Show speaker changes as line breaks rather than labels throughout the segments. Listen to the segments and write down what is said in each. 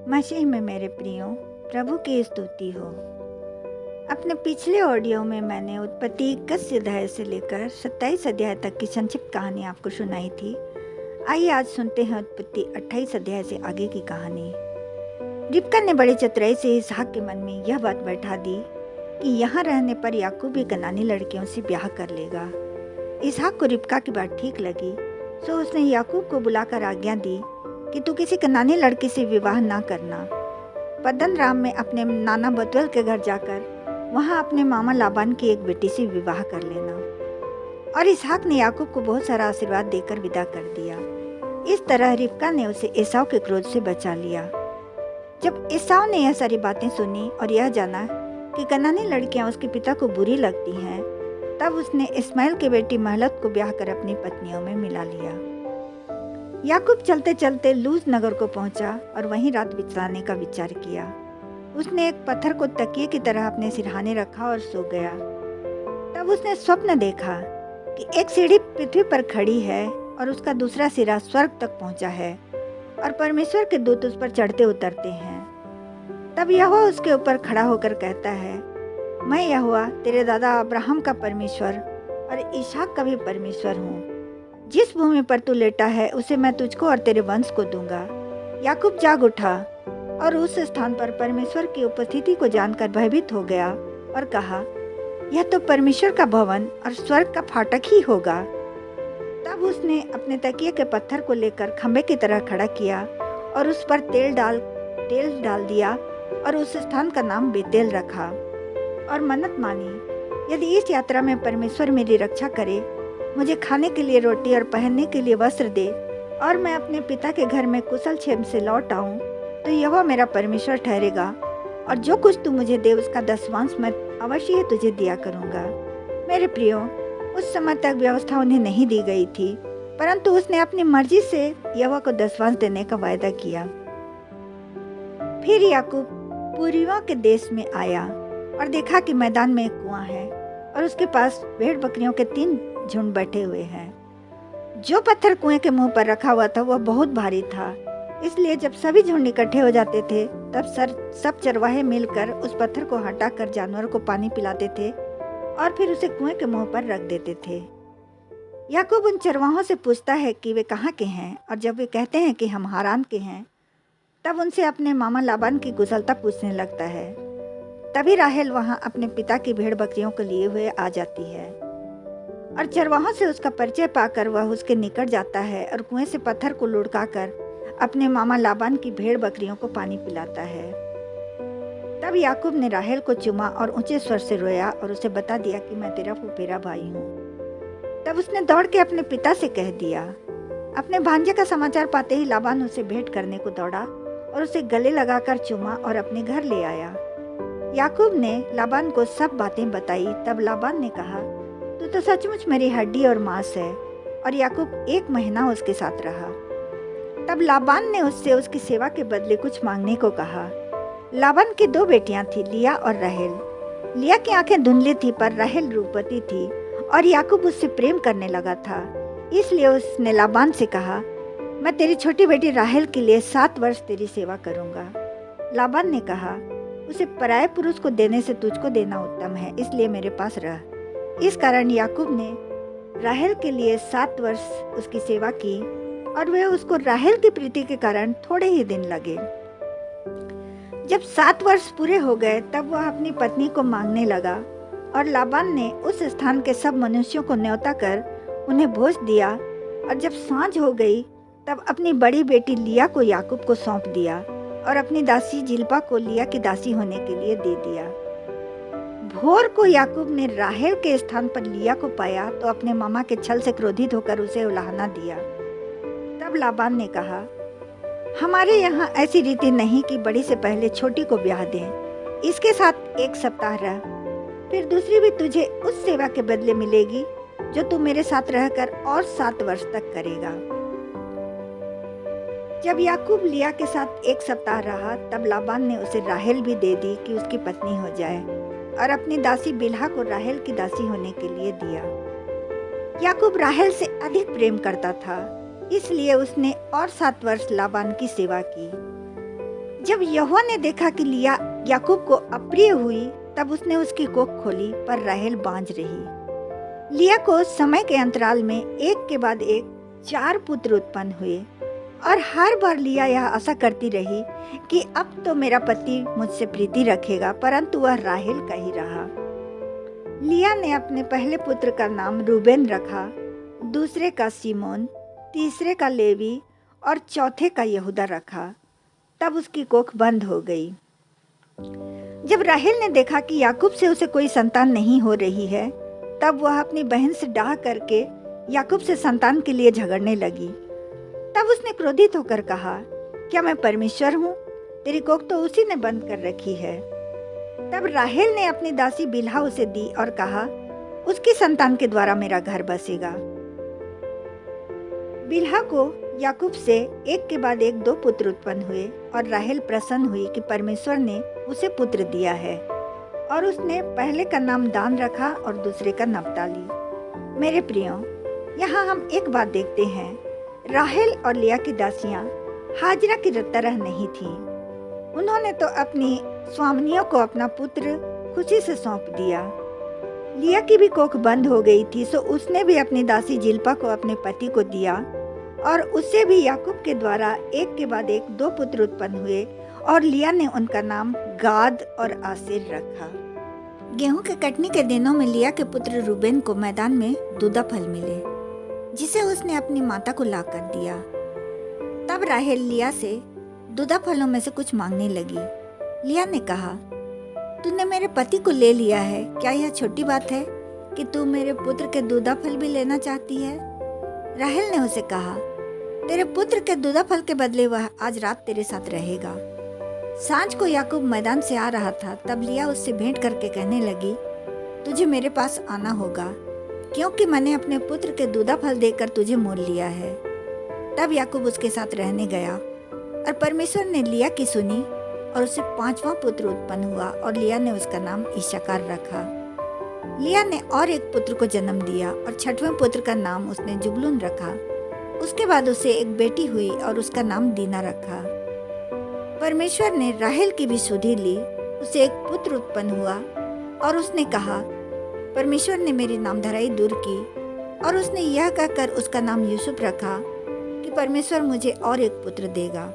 मसीह में मेरे प्रियो, प्रभु की स्तुति हो। अपने पिछले ऑडियो में मैंने उत्पत्ति 21 अध्याय से लेकर 27 अध्याय तक की संक्षिप्त कहानी आपको सुनाई थी। आइए आज सुनते हैं उत्पत्ति 28 अध्याय से आगे की कहानी। रिबका ने बड़ी चतुराई से इसहाक के मन में यह बात बैठा दी कि यहाँ रहने पर याकूब भी कनानी लड़कियों से ब्याह कर लेगा। इसहाक को रिबका की बात ठीक लगी, सो उसने याकूब को बुलाकर आज्ञा दी कि तू किसी कनानी लड़की से विवाह ना करना। पद्दन राम में अपने नाना बतुएल के घर जाकर वहाँ अपने मामा लाबान की एक बेटी से विवाह कर लेना। और इसहाक ने याकूब को बहुत सारा आशीर्वाद देकर विदा कर दिया। इस तरह रिबका ने उसे एसाव के क्रोध से बचा लिया। जब एसाव ने यह सारी बातें सुनी और यह जाना कि कनानी लड़कियां उसके पिता को बुरी लगती हैं, तब उसने इस्माइल की बेटी महलत को ब्याह कर अपनी पत्नियों में मिला लिया। याकूब चलते चलते लूज नगर को पहुंचा और वहीं रात बिताने का विचार किया। उसने एक पत्थर को तकिए की तरह अपने सिरहाने रखा और सो गया। तब उसने स्वप्न देखा कि एक सीढ़ी पृथ्वी पर खड़ी है और उसका दूसरा सिरा स्वर्ग तक पहुंचा है और परमेश्वर के दूत उस पर चढ़ते उतरते हैं। तब यहोवा उसके ऊपर खड़ा होकर कहता है, मैं यहोवा तेरे दादा अब्राहम का परमेश्वर और इसहाक का भी परमेश्वर हूँ। जिस भूमि पर तू लेटा है उसे मैं तुझको और तेरे वंश को दूंगा। याकूब जाग उठा और उस स्थान पर परमेश्वर की उपस्थिति को जानकर भयभीत हो गया और कहा, यह तो परमेश्वर का भवन और स्वर्ग का फाटक ही होगा। तब उसने अपने तकिए के पत्थर को लेकर खंबे की तरह खड़ा किया और उस पर तेल डाल दिया और उस स्थान का नाम बेतेल रखा और मन्नत मानी, यदि इस यात्रा में परमेश्वर मेरी रक्षा करे, मुझे खाने के लिए रोटी और पहनने के लिए वस्त्र दे और मैं अपने पिता के घर में कुशल क्षेम से लौट आऊं, तो यहोवा मेरा परमेश्वर ठहरेगा और जो कुछ तू मुझे दे उसका 10वांश मैं अवश्य ही तुझे दिया करूंगा। मेरे प्रियो, उस समय तक व्यवस्था उन्हें नहीं दी गई थी, परंतु उसने अपनी मर्जी से यहोवा को 10वांश देने का वायदा किया। फिर याकूब पूर्वियों के देश में आया और देखा कि मैदान में एक कुआं है और उसके पास भेड़ बकरियों के 3 झुंड बैठे हुए हैं। जो पत्थर कुएं के मुंह पर रखा हुआ था वह बहुत भारी था, इसलिए जब सभी झुंड इकट्ठे हो जाते थे तब सब चरवाहे मिलकर उस पत्थर को हटाकर जानवरों को पानी पिलाते थे और फिर उसे कुएं के मुंह पर रख देते थे। याकूब उन चरवाहों से पूछता है कि वे कहाँ के हैं, और जब वे कहते हैं कि हम हारान के हैं, तब उनसे अपने मामा लाबान की कुशलता पूछने लगता है। तभी राहेल वहाँ अपने पिता की भेड़ बकरियों को लिए हुए आ जाती है और चरवाहों से उसका परिचय पाकर वह उसके निकट जाता है और कुएं से पत्थर को लुढ़काकर अपने मामा लाबान की भेड़ बकरियों को पानी पिलाता है। तब याकूब ने राहेल को चूमा और ऊंचे स्वर से रोया और उसे बता दिया कि मैं तेरा फुफेरा भाई हूँ। तब उसने दौड़ के अपने पिता से कह दिया। अपने भांजे का समाचार पाते ही लाबान उसे भेंट करने को दौड़ा और उसे गले लगाकर चूमा और अपने घर ले आया। याकूब ने लाबान को सब बातें बताई। तब लाबान ने कहा, तू तो सचमुच मेरी हड्डी और मांस है। और याकूब 1 महीना उसके साथ रहा। तब लाबान ने उससे उसकी सेवा के बदले कुछ मांगने को कहा। लाबान की 2 बेटियां थी, लिया और राहेल। लिया की आंखें धुंधली थी पर राहेल रूपवती थी और याकूब उससे प्रेम करने लगा था, इसलिए उसने लाबान से कहा, मैं तेरी छोटी बेटी राहेल के लिए 7 वर्ष तेरी सेवा करूंगा। लाबान ने कहा, उसे पराये पुरुष को देने से तुझको देना उत्तम है, इसलिए मेरे पास रह। इस कारण याकूब ने राहेल के लिए 7 वर्ष उसकी सेवा की और वे उसको राहेल की प्रीति के कारण थोड़े ही दिन लगे। जब 7 वर्ष पूरे हो गए तब वह अपनी पत्नी को मांगने लगा और लाबान ने उस स्थान के सब मनुष्यों को न्योता कर उन्हें भोज दिया। और जब सांझ हो गई तब अपनी बड़ी बेटी लिया को याकूब को सौंप दिया और अपनी दासी जिल्पा को लिया की दासी होने के लिए दे दिया। भोर को याकूब ने राहेल के स्थान पर लिया को पाया तो अपने मामा के छल से क्रोधित होकर उसे उलाहना दिया। तब लाबान ने कहा, हमारे यहाँ ऐसी रीति नहीं कि बड़ी से पहले छोटी को ब्याह दें। इसके साथ 1 सप्ताह रह, फिर दूसरी भी तुझे उस सेवा के बदले मिलेगी जो तू मेरे साथ रहकर और 7 वर्ष तक करेगा। जब याकूब लिया के साथ 1 सप्ताह रहा तब लाबान ने उसे राहेल भी दे दी कि उसकी पत्नी हो जाए और अपनी दासी बिल्हा को राहेल की दासी होने के लिए दिया। याकूब राहेल से अधिक प्रेम करता था, इसलिए उसने और 7 वर्ष लाबान की सेवा की। जब यहोवा ने देखा कि लिया याकूब को अप्रिय हुई, तब उसने उसकी कोख खोली, पर राहेल बांझ रही। लिया को समय के अंतराल में एक के बाद एक 4 पुत्र उत्पन्न हुए, और हर बार लिया यह आशा करती रही कि अब तो मेरा पति मुझसे प्रीति रखेगा, परंतु वह राहेल का ही रहा। लिया ने अपने पहले पुत्र का नाम रूबेन रखा, दूसरे का सिमोन, तीसरे का लेवी और चौथे का यहूदा रखा। तब उसकी कोख बंद हो गई। जब राहेल ने देखा कि याकूब से उसे कोई संतान नहीं हो रही है, तब वह अपनी बहन से डाह करके याकूब से संतान के लिए झगड़ने लगी। तब उसने क्रोधित होकर कहा, क्या मैं परमेश्वर हूँ? तेरी कोख तो उसी ने बंद कर रखी है। तब राहेल ने अपनी दासी बिल्हा उसे दी और कहा, उसकी संतान के द्वारा मेरा घर बसेगा। बिल्हा को याकूब से एक के बाद एक 2 पुत्र उत्पन्न हुए, और राहेल प्रसन्न हुई कि परमेश्वर ने उसे पुत्र दिया है, और उसने पहले का नाम दान रखा और दूसरे का नप्ताली। मेरे प्रियो, यहाँ हम एक बात देखते हैं, राहेल और लिया की दासियां हाजिरा की तरह नहीं थीं। उन्होंने तो अपनी स्वामिनियों को अपना पुत्र खुशी से सौंप दिया। लिया की भी कोख बंद हो गई थी, सो उसने भी अपनी दासी जिल्पा को अपने पति को दिया, और उससे भी याकूब के द्वारा एक के बाद एक 2 पुत्र उत्पन्न हुए, और लिया ने उनका नाम गाद और आसेर रखा। गेहूं के कटनी के दिनों में लिया के पुत्र रूबेन को मैदान में दूधा फल मिले, जिसे उसने अपनी माता को ला कर दिया। तब राहेल लिया से दूधा फलों में से कुछ मांगने लगी। लिया ने कहा, तूने मेरे पति को ले लिया है, क्या यह छोटी बात है कि तू मेरे पुत्र के दूधा फल भी लेना चाहती है? राहेल ने उसे कहा, तेरे पुत्र के दूधा फल के बदले वह आज रात तेरे साथ रहेगा। सांझ को याकूब मैदान से आ रहा था, तब लिया उससे भेंट करके कहने लगी, तुझे मेरे पास आना होगा, क्योंकि मैंने अपने पुत्र के दूधा फल देकर तुझे मोल लिया है। तब याकूब उसके साथ रहने गया, और परमेश्वर ने लिया की सुनी, और उसे 5वां पुत्र उत्पन्न हुआ, और लिया ने उसका नाम इश्शाकार रखा। लिया ने और एक पुत्र को जन्म दिया, और 6वें पुत्र का नाम उसने जुबलून रखा। उसके बाद उसे एक बेटी हुई, और उसका नाम दीना रखा। परमेश्वर ने राहेल की भी सुधि ली, उसे एक पुत्र उत्पन्न हुआ, और उसने कहा, परमेश्वर ने मेरी नामधराई दूर की, और उसने यह कहकर उसका नाम यूसुफ रखा कि परमेश्वर मुझे और एक पुत्र देगा।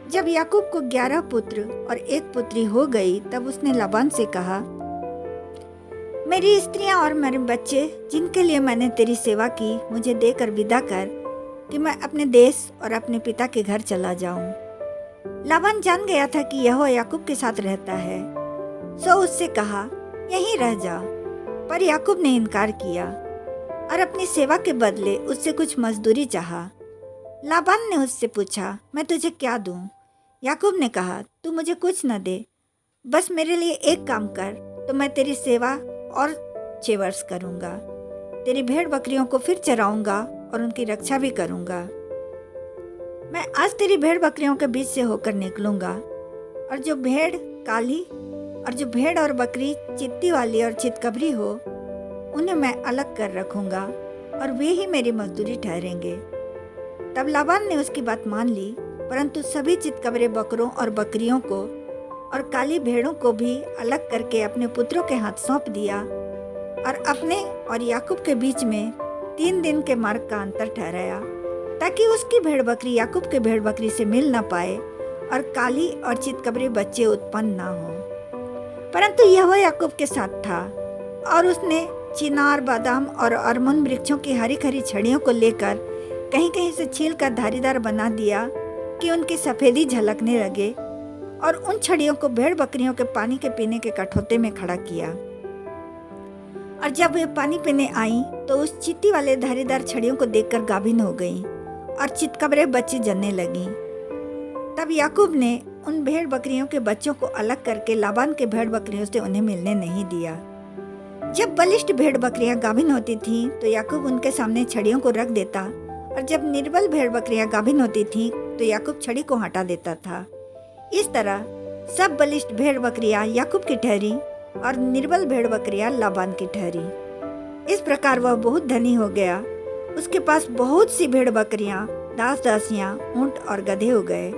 जब याकूब को 11 पुत्र और 1 पुत्री हो गई, तब उसने लाबान से कहा, मेरी स्त्रियां और मेरे बच्चे जिनके लिए मैंने तेरी सेवा की, मुझे देकर विदा कर कि मैं अपने देश और अपने पिता के घर चला जाऊं। लाबान जान गया था कि यहोवा याकूब के साथ रहता है, सो उससे कहा, यहीं रह जा। पर याकूब ने इनकार किया और अपनी सेवा के बदले उससे कुछ मजदूरी चाहा। लाबान ने उससे पूछा, मैं तुझे क्या दूं? याकूब ने कहा, तू मुझे कुछ न दे, बस मेरे लिए एक काम कर, तो मैं तेरी सेवा और 6 वर्ष करूंगा। तेरी भेड़ बकरियों को फिर चराऊंगा और उनकी रक्षा भी करूंगा। मैं आज तेरी भेड़ बकरियों के बीच से होकर निकलूंगा, और जो भेड़ काली और जो भेड़ और बकरी चित्ती वाली और चितकबरी हो, उन्हें मैं अलग कर रखूंगा, और वे ही मेरी मजदूरी ठहरेंगे। तब लाबान ने उसकी बात मान ली, परंतु सभी चितकबरे बकरों और बकरियों को और काली भेड़ों को भी अलग करके अपने पुत्रों के हाथ सौंप दिया, और अपने और याकूब के बीच में 3 दिन के मार्ग का अंतर ठहराया, ताकि उसकी भेड़ बकरी याकूब के भेड़ बकरी से मिल न पाए और काली और चितकबरे बच्चे उत्पन्न न हो। परंतु यहोवा याकूब के साथ था, और उसने चिनार, बादाम और अरमुन वृक्षों की हरी खरी छड़ियों को लेकर कहीं कहीं से छील कर धारीदार बना दिया कि उनकी सफेदी झलकने लगे, और उन छड़ियों को भेड़ बकरियों के पानी के पीने के कठौते में खड़ा किया। और जब वे पानी पीने आई, तो उस चित्ती वाले धारीदार छड़ियों को देखकर गाभिन हो गईं, और चितकबरे बच्चे जनने लगीं। तब याकूब ने उन भेड़ बकरियों के बच्चों को अलग करके लाबान के भेड़ बकरियों से उन्हें मिलने नहीं दिया। जब बलिष्ठ भेड़ बकरियां गाभिन होती थीं, तो याकूब उनके सामने छड़ियों को रख देता, और जब निर्बल भेड़ बकरियां गाभिन होती थीं, तो याकूब छड़ी को हटा देता था। इस तरह सब बलिष्ठ भेड़ बकरियां याकूब की ठहरी, और निर्बल भेड़ बकरियां लाबान की ठहरी। इस प्रकार वह बहुत धनी हो गया। उसके पास बहुत सी भेड़ बकरियां, दास दासियां, ऊंट और गधे हो गए।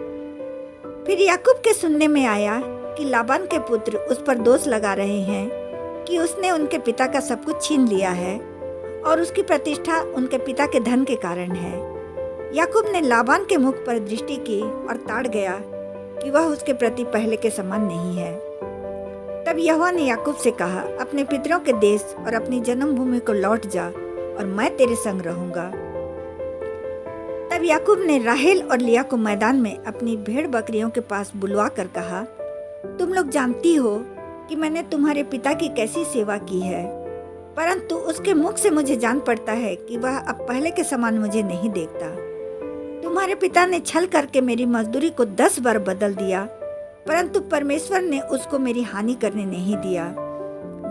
फिर याकूब के सुनने में आया कि लाबान के पुत्र उस पर दोष लगा रहे हैं कि उसने उनके पिता का सब कुछ छीन लिया है और उसकी प्रतिष्ठा उनके पिता के धन के कारण है। याकूब ने लाबान के मुख पर दृष्टि की और ताड़ गया कि वह उसके प्रति पहले के समान नहीं है। तब यहोवा ने याकूब से कहा, अपने पितरों के देश और अपनी जन्मभूमि को लौट जा और मैं तेरे संग रहूंगा। तब याकूब ने राहेल और लिया को मैदान में अपनी भेड़ बकरियों के पास बुलवा कर कहा, तुम लोग जानती हो कि मैंने तुम्हारे पिता की कैसी सेवा की है, परंतु उसके मुख से मुझे जान पड़ता है कि वह अब पहले के समान मुझे नहीं देखता। तुम्हारे पिता ने छल करके मेरी मजदूरी को 10 बार बदल दिया, परंतु परमेश्वर ने उसको मेरी हानि करने नहीं दिया।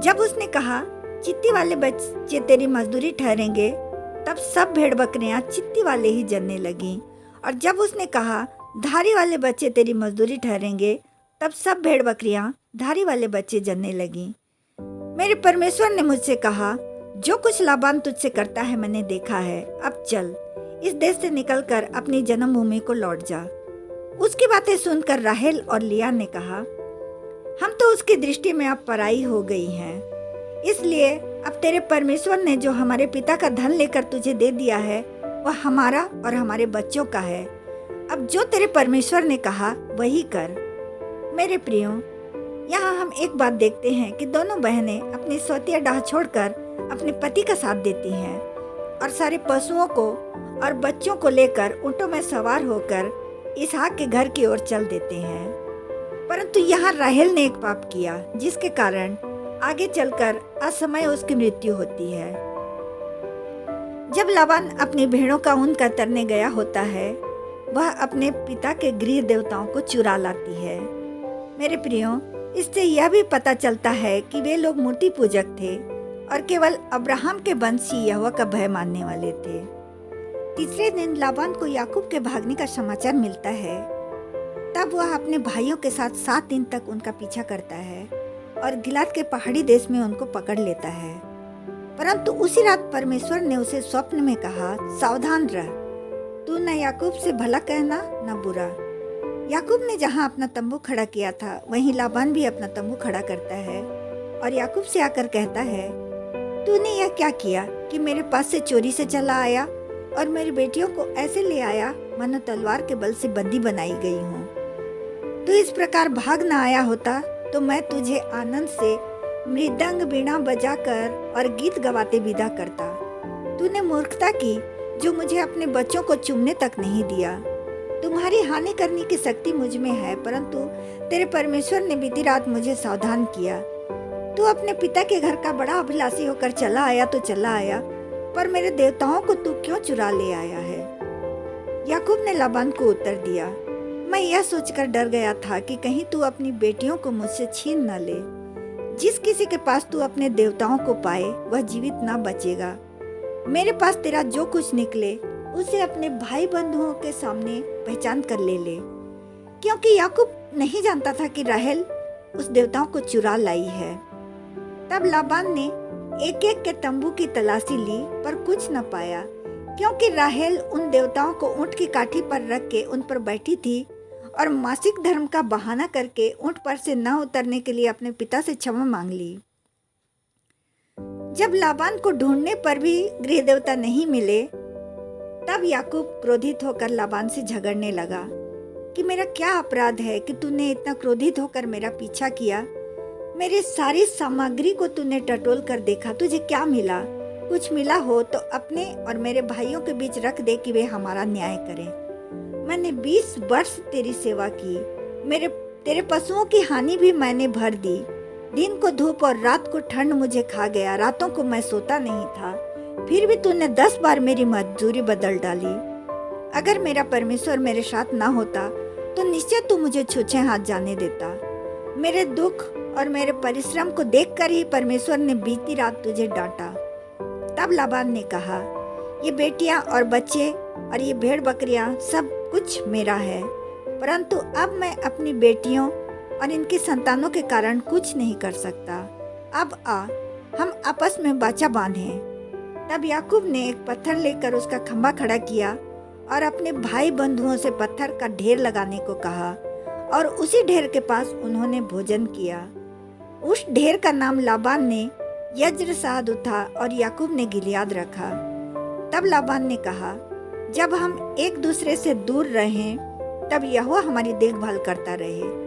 जब उसने कहा, चित्ती वाले बच्चे तेरी मजदूरी ठहरेंगे, तब सब भेड़ बकरियां चित्ती वाले ही जनने लगीं। और जब उसने कहा, धारी वाले बच्चे तेरी मजदूरी ठहरेंगे, तब सब भेड़ बकरियां धारी वाले बच्चे जनने लगीं। मेरे परमेश्वर ने मुझसे कहा, जो कुछ लाबान तुझसे करता है मैंने देखा है, अब चल इस देश से निकलकर अपनी जन्मभूमि को लौट जा। उसकी बातें सुनकर राहेल और लिया ने कहा, हम तो उसकी दृष्टि में अब पराई हो गई हैं, इसलिए अब तेरे परमेश्वर ने जो हमारे पिता का धन लेकर तुझे दे दिया है वह हमारा और हमारे बच्चों का है। अब जो तेरे परमेश्वर ने कहा वही कर। मेरे प्रियो, यहाँ हम एक बात देखते हैं कि दोनों बहनें अपनी स्वतीय डाह छोड़कर अपने पति का साथ देती हैं और सारे पशुओं को और बच्चों को लेकर ऊँटों में सवार होकर इसहाक के घर की ओर चल देते हैं। परंतु यहाँ राहेल ने एक पाप किया जिसके कारण आगे चलकर असमय उसकी मृत्यु होती है। जब लाबान अपनी भेड़ों का ऊन कतरने गया होता है, वह अपने पिता के गृह देवताओं को चुरा लाती है। मेरे प्रियो, इससे यह भी पता चलता है कि वे लोग मूर्ति पूजक थे और केवल अब्राहम के वंशी यहोवा का भय मानने वाले थे। तीसरे दिन लाबान को याकूब के भागने का समाचार मिलता है। तब वह अपने भाइयों के साथ 7 दिन तक उनका पीछा करता है और गिलाद के पहाड़ी देश में उनको पकड़ लेता है। परंतु उसी रात परमेश्वर ने उसे स्वप्न में कहा, सावधान रह, तू न याकूब से भला कहना न बुरा। याकूब ने जहाँ अपना तंबू खड़ा किया था वहीं लाबान भी अपना तंबू खड़ा करता है और याकूब से आकर कहता है, तूने यह क्या किया कि मेरे पास से चोरी से चला आया और मेरी बेटियों को ऐसे ले आया मानो तलवार के बल से बंदी बनाई गई हूँ। तू इस प्रकार भाग न आया होता तो मैं तुझे आनंद से मृदंग बीणा बजाकर और गीत गवाते विदा करता। तूने मूर्खता की जो मुझे अपने बच्चों को चूमने तक नहीं दिया। तुम्हारी हानि करने की शक्ति मुझ में है, परंतु तेरे परमेश्वर ने बीती रात मुझे सावधान किया। तू अपने पिता के घर का बड़ा अभिलाषी होकर चला आया तो चला आया, पर मेरे देवताओं को तू क्यों चुरा ले आया है? याकूब ने लाबान को उत्तर दिया, मैं यह सोचकर डर गया था कि कहीं तू अपनी बेटियों को मुझसे छीन न ले। जिस किसी के पास तू अपने देवताओं को पाए वह जीवित न बचेगा। मेरे पास तेरा जो कुछ निकले उसे अपने भाई बंधुओं के सामने पहचान कर ले ले, क्योंकि याकूब नहीं जानता था कि राहेल उस देवताओं को चुरा लाई है। तब लाबान ने एक एक के तंबू की तलाशी ली पर कुछ न पाया, क्योंकि राहेल उन देवताओं को ऊंट की काठी पर रख के उन पर बैठी थी और मासिक धर्म का बहाना करके ऊंट पर से न उतरने के लिए अपने पिता से क्षमा मांग ली। जब लाबान को ढूंढने पर भी गृह देवता नहीं मिले, तब याकूब क्रोधित होकर लाबान से झगड़ने लगा कि मेरा क्या अपराध है कि तूने इतना क्रोधित होकर मेरा पीछा किया। मेरी सारी सामग्री को तूने टटोल कर देखा, तुझे क्या मिला? कुछ मिला हो तो अपने और मेरे भाइयों के बीच रख दे कि वे हमारा न्याय करें। मैंने 20 वर्ष तेरी सेवा की, तेरे पशुओं की हानि भी मैंने भर दी। दिन को धूप और रात को ठंड मुझे खा गया, रातों को मैं सोता नहीं था, फिर भी तूने 10 बार मेरी मजदूरी बदल डाली। अगर मेरा परमेश्वर मेरे साथ ना होता तो निश्चय तू मुझे छूछे हाथ जाने देता। मेरे दुख और मेरे परिश्रम को देखकर ही परमेश्वर ने बीती रात तुझे डांटा। तब लाबान ने कहा, ये बेटियां और बच्चे और ये भेड़ बकरियां सब कुछ मेरा है, परंतु अब मैं अपनी बेटियों और इनकी संतानों के कारण कुछ नहीं कर सकता। अब आ, हम आपस में वाचा बांधें। तब याकूब ने एक पत्थर लेकर उसका खंभा खड़ा किया और अपने भाई बंधुओं से पत्थर का ढेर लगाने को कहा और उसी ढेर के पास उन्होंने भोजन किया। उस ढेर का नाम लाबान ने यज्रसाद था और याकूब ने गिलियाद रखा। तब लाबान ने कहा, जब हम एक दूसरे से दूर रहें तब यहोवा हमारी देखभाल करता रहे।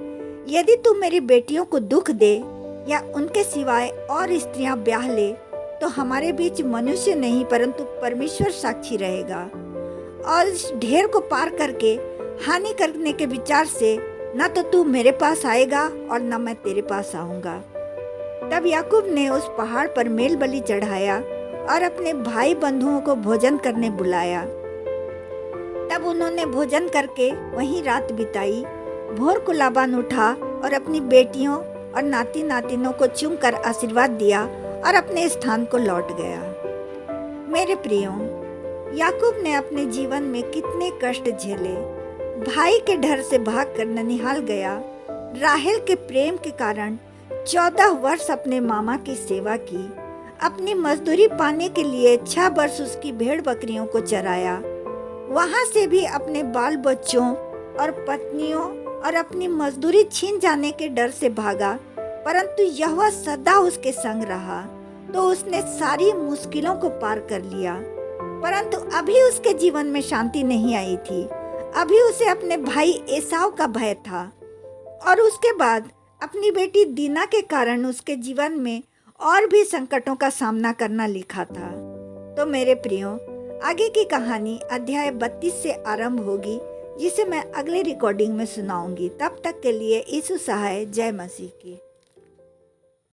यदि तू मेरी बेटियों को दुख दे या उनके सिवाय और स्त्रियां ब्याह ले तो हमारे बीच मनुष्य नहीं परंतु परमेश्वर साक्षी रहेगा। और इस ढेर को पार करके हानि करने के विचार से न तो तू मेरे पास आएगा और न मैं तेरे पास आऊंगा। तब याकूब ने उस पहाड़ पर मेल बलि चढ़ाया और अपने भाई बंधुओं को भोजन करने बुलाया। तब उन्होंने भोजन करके वहीं रात बिताई। भोर को लाबान उठा और अपनी बेटियों और नाती नातिनों को चूमकर आशीर्वाद दिया और अपने स्थान को लौट गया। मेरे प्रियों, याकूब ने अपने जीवन में कितने कष्ट झेले। भाई के डर से भागकर ननिहाल गया। राहेल के प्रेम के कारण 14 वर्ष अपने मामा की सेवा की। अपनी मजदूरी पाने के लिए 6 वर्ष उसकी भेड़ बकरियों को चराया। वहां से भी अपने बाल बच्चों और पत्नियों और अपनी मजदूरी छीन जाने के डर से भागा, परंतु यहोवा सदा उसके संग रहा तो उसने सारी मुश्किलों को पार कर लिया। परंतु अभी उसके जीवन में शांति नहीं आई थी। अभी उसे अपने भाई एसाव का भय था और उसके बाद अपनी बेटी दीना के कारण उसके जीवन में और भी संकटों का सामना करना लिखा था। तो मेरे प्रियो, आगे की कहानी अध्याय 32 से आरंभ होगी, जिसे मैं अगले रिकॉर्डिंग में सुनाऊंगी। तब तक के लिए यीशु सहाय। जय मसीह की।